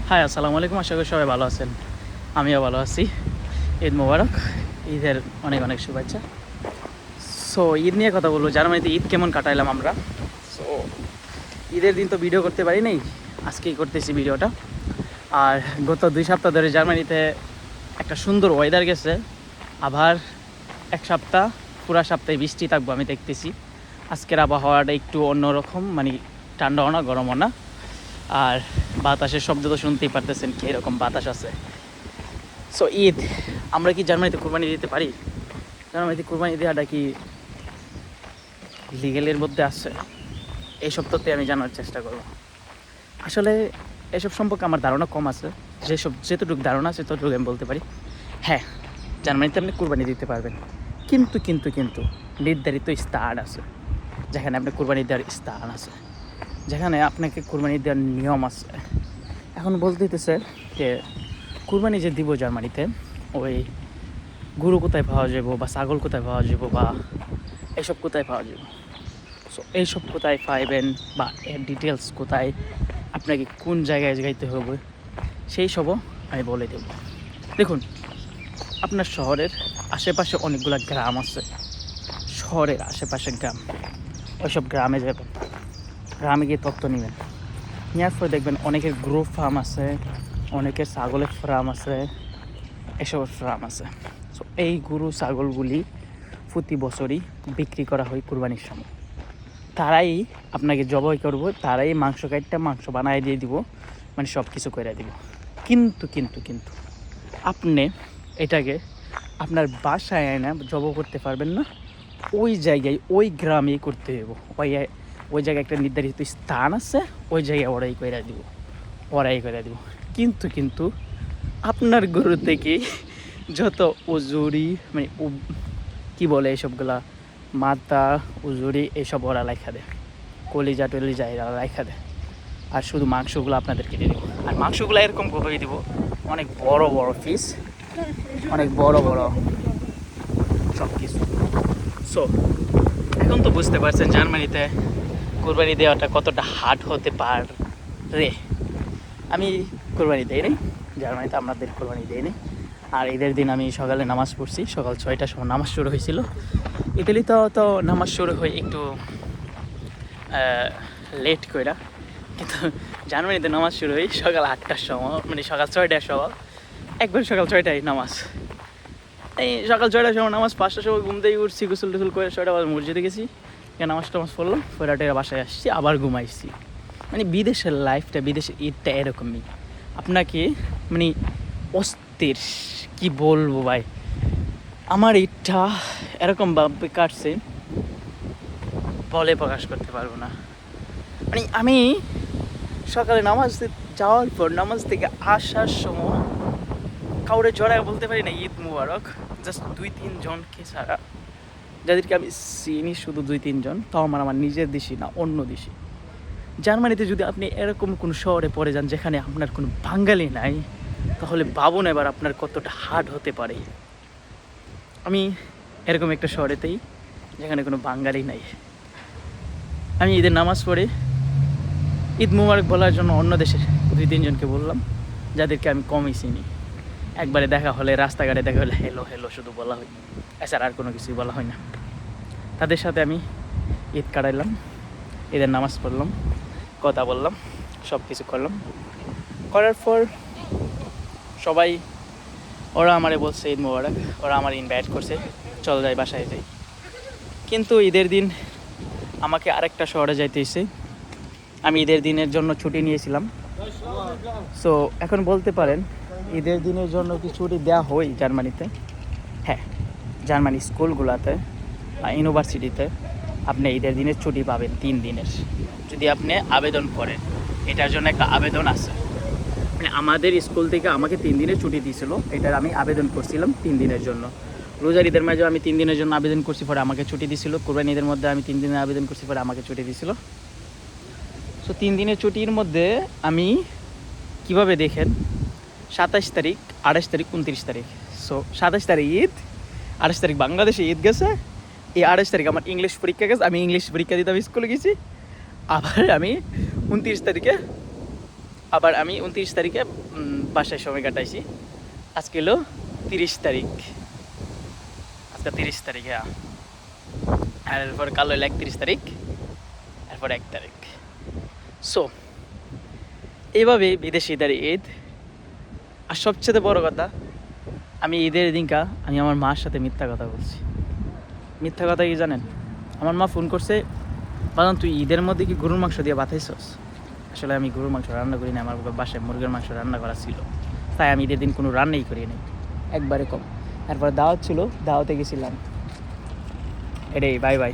High, আসসালামু আলাইকুম। আশা করি সবাই ভালো আছেন। আমিও ভালো আছি। ঈদ মোবারক। ঈদের অনেক অনেক শুভেচ্ছা। সো ঈদ নিয়ে কথা বলবো। জার্মানিতে ঈদ কেমন কাটাইলাম আমরা। সো ঈদের দিন তো ভিডিও করতে পারি নাই, আজকেই করতেছি ভিডিওটা। আর গত 2 সপ্তাহ ধরে জার্মানিতে একটা সুন্দর ওয়েদার গেছে। আবার এক সপ্তাহ পুরা সপ্তাহে বৃষ্টি থাকবো আমি দেখতেছি। আজকের আবহাওয়াটা একটু অন্যরকম, মানে ঠান্ডাও না গরমও না। আর বাতাসের শব্দ তো শুনতেই পারতেছেন কীরকম বাতাস আছে। সো ঈদ, আমরা কি জার্মানিতে কোরবানি দিতে পারি? জার্মানিতে কোরবানি দেওয়াটা কি লিগেলের মধ্যে আছে? এইসব তথ্যে আমি জানার চেষ্টা করব। আসলে এসব সম্পর্কে আমার ধারণা কম আছে। যেতটুকু ধারণা আছে ততটুকু আমি বলতে পারি। হ্যাঁ, জার্মানিতে আপনি কোরবানি দিতে পারবেন, কিন্তু কিন্তু কিন্তু নির্ধারিত স্থান আছে যেখানে আপনি কোরবানি দেওয়ার স্থান আছে, যেখানে আপনাকে কোরবানি দেওয়ার নিয়ম আছে। এখন বলতে দিতেছে যে কুরবানি যে দিব জার্মানিতে, ওই গরু কোথায় পাওয়া যাব বা ছাগল কোথায় পাওয়া যাব বা এসব কোথায় পাওয়া যাব। সো এইসব কোথায় পাইবেন বা এর ডিটেলস কোথায়, আপনাকে কোন জায়গায় যাইতে হবে, সেই সবও আমি বলে দেব। দেখুন, আপনার শহরের আশেপাশে অনেকগুলো গ্রাম আছে। শহরের আশেপাশে গ্রাম, ওইসব গ্রামে যাবেন। গ্রামে গিয়ে তথ্য নেবেন। নেওয়ার পরে দেখবেন অনেকের গরু ফার্ম আছে, অনেকের ছাগলের ফার্ম আছে, এসবের ফার্ম আছে। সো এই গরু ছাগলগুলি প্রতি বছরই বিক্রি করা হয় কুরবানির সময়। তারাই আপনাকে জবাই করব, তারাই মাংস কাটটা মাংস বানাই দিয়ে দিব, মানে সব কিছু করে দিব। কিন্তু কিন্তু কিন্তু আপনি এটাকে আপনার বাসায় আয়না জব করতে পারবেন না। ওই জায়গায় ওই গ্রামেই করতে হইব। ওই জায়গায় একটা নির্ধারিত স্থান আছে, ওই জায়গায় ওরাই করে দিব। কিন্তু কিন্তু আপনার গরু থেকে যত উজুরি, মানে কী বলে এইসবগুলা, মাথা উজুরি এইসব ওরা লেখা দেয়, কলিজা টলিজা এরা লেখা দেয়। আর শুধু মাংসগুলো আপনাদেরকে দিয়ে দেবো। আর মাংসগুলো এরকম করে দিব, অনেক বড় বড় পিস, অনেক বড় বড় সব কিছু। সো এখন তো বুঝতে পারছেন জার্মানিতে কোরবানি দেওয়াটা কতটা হার্ড হতে পারে। আমি কোরবানি দেই নাই জার্মানিতে, আপনাদের কোরবানি দেই নাই। আর ঈদের দিন আমি সকালে নামাজ পড়ছি, সকাল 6টার সময় নামাজ শুরু হয়েছিল। ইতালিতে তো নামাজ শুরু হয় একটু লেট কইরা, কিন্তু জার্মানিতে নামাজ শুরু হয় সকাল 8টার সময়, মানে সকাল 6টার সময়, একবার সকাল 6টায় নামাজ। এই সকাল 6টার সময় নামাজ, 5টার সময় ঘুম থেকে উঠছি, গোসল টুসল করে 6টা বাজে মসজিদে গেছি, নামাজ টামাজ পড়লাম, ফেরাটের বাসায় আসছি, আবার ঘুমাইছি। মানে বিদেশের লাইফটা, বিদেশের ঈদটা এরকমই। আপনাকে মানে অস্থির, কি বলবো ভাই, আমার ঈদটা এরকমভাবে কাটছে বলে প্রকাশ করতে পারবো না। মানে আমি সকালে নামাজ যাওয়ার পর, নামাজ থেকে আসার সময় কাউরে জড়ায় বলতে পারি না ঈদ মুবারক, জাস্ট 2-3 জনকে ছাড়া, যাদেরকে আমি চিনি শুধু 2-3 জন, তাও আমার নিজের দেশি না, অন্য দেশি। জার্মানিতে যদি আপনি এরকম কোনো শহরে পড়ে যান যেখানে আপনার কোনো বাঙালি নাই, তাহলে ভাবুন এবার আপনার কতটা হার্ড হতে পারে। আমি এরকম একটা শহরেতেই, যেখানে কোনো বাঙালি নাই, আমি ঈদের নামাজ পড়ে ঈদ মুবারক বলার জন্য অন্য দেশের 2-3 জনকে বললাম, যাদেরকে আমি কমই চিনি। একবারে দেখা হলে, রাস্তাঘাটে দেখা হলে হেলো হেলো শুধু বলা হয়, এছাড়া আর কোনো কিছুই বলা হয় না। তাদের সাথে আমি ঈদ কাটাইলাম, ঈদের নামাজ পড়লাম, কথা বললাম, সব কিছু করলাম। করার পর সবাই, ওরা আমারে বলছে ঈদ মুবারক, ওরা আমার ইনভাইট করছে, চল যাই, বাসায় যাই। কিন্তু ঈদের দিন আমাকে আরেকটা শহরে যাইতে হয়েছে। আমি ঈদের দিনের জন্য ছুটি নিয়েছিলাম। সো এখন বলতে পারেন ঈদের দিনের জন্য কি ছুটি দেওয়া হয় জার্মানিতে? হ্যাঁ, জার্মানি স্কুলগুলোতে বা ইউনিভার্সিটিতে আপনি ঈদের দিনের ছুটি পাবেন 3 দিনের, যদি আপনি আবেদন করেন। এটার জন্য একটা আবেদন আছে। মানে আমাদের স্কুল থেকে আমাকে 3 দিনের ছুটি দিয়েছিল, এটার আমি আবেদন করছিলাম 3 দিনের জন্য। রোজার ঈদের মাঝে আমি 3 দিনের জন্য আবেদন করছি, পরে আমাকে ছুটি দিয়েছিল। কোরবানি ঈদের মধ্যে আমি 3 দিনের আবেদন করছি, পরে আমাকে ছুটি দিয়েছিল। সো 3 দিনের ছুটির মধ্যে আমি কিভাবে দেখেন, 27 তারিখ, 28 তারিখ, 29 তারিখ। সো 27 তারিখ ঈদ, 28 তারিখ বাংলাদেশে ঈদ গেছে, এই 28 তারিখ আমার ইংলিশ পরীক্ষা গেছে, আমি ইংলিশ পরীক্ষা দিতে আমি স্কুলে গেছি। আবার আমি 29 তারিখে আবার আমি 29 তারিখে বাসায় সময় কাটাইছি। আজকে হলো 30 তারিখ, আজকে 30 তারিখ, হ্যাঁ। আর এরপর কাল হলো 31 তারিখ, এরপর 1 তারিখ। সো এইভাবে বিদেশি ঈদের ঈদ। আর সবচেয়ে বড় কথা, আমি ঈদের দিনকা আমি আমার মার সাথে মিথ্যা কথা বলছি। মিথ্যা কথা কি জানেন? আমার মা ফোন করছে, বাজান তুই ঈদের মধ্যে কি গরুর মাংস দিয়ে বাতাইছস? আসলে আমি গরুর মাংস রান্না করি না, আমার বাসায় মুরগির মাংস রান্না করা ছিল, তাই আমি ঈদের দিন কোনো রান্নাই করি নাই, একবারে কম। তারপর দাওয়াত ছিল, দাওয়াতে গেছিলাম। এটাই, বাই বাই।